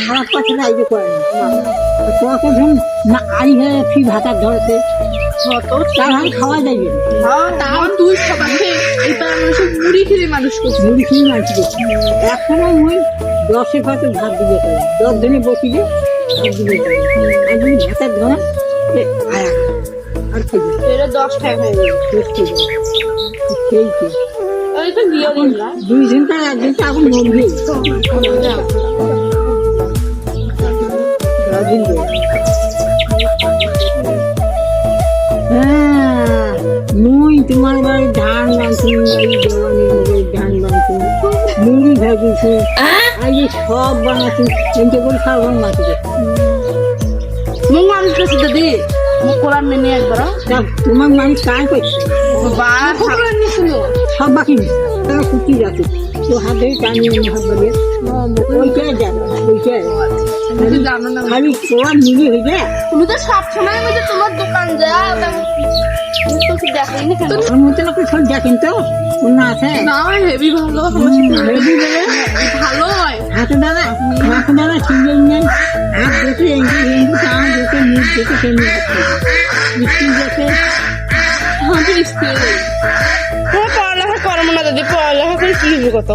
খারাপ কথা না, এই যে করে তোকে ধরুন না আই হয়ে ফি ভাতা ধরেছে তার হাল খাওয়া যাবে তাও তুই সবাইকে এটা মানুষের মুড়ি খেয়ে মানুষ করছে। মুড়ি খেয়ে মাছ দিচ্ছে এখনো ওই 10-এর ভাতে ভাত দিবে করে 10 দিনে বসিয়ে ভাত দিবে করে আর যদি ভাতার ধরেন আর খেয়ে এটা 10 টাকা হয়ে গেল। খেয়েছে ওই তো দিয়ে দিলাম। 2 ঘন্টা 1 ঘন্টা এখন মরবে হ্যাঁ মুই তোমার বাড়ি ধান বানছি ধান বানছি মুড়ি ভাজছি আর এই সব বানাচ্ছি কিন্তু করে খাওয়ার মাছি মুখ মানুষ কাছে দিদি মুখ কোলার নেই একবার তোমার মানুষ কাজ করছে সব বাকি তারা কুটি যাচ্ছে তো হাতে টানিয়ে হাত বাড়িয়ে ওইটাই যাবে ওইটাই জানো না খালি তোমার মিলি হয়ে যায় তুমি তো সবসময় মধ্যে তোমার দোকান যাও তোকে দেখাই না কেন? আমার মতো লোক সব দেখেন তো অন্য আছে না হেভি ভালো হেভি বলে ভালো হয় হাতে দাদা ছিঁড়ে নেন হাত দেখে এঙ্গি চাঁ দেখে মুখ দেখে সেমনি স্কুল দেখে আমাদের স্কুলে পড়ালেখা করবো না, যদি পড়ালেখা করে কি হবে কত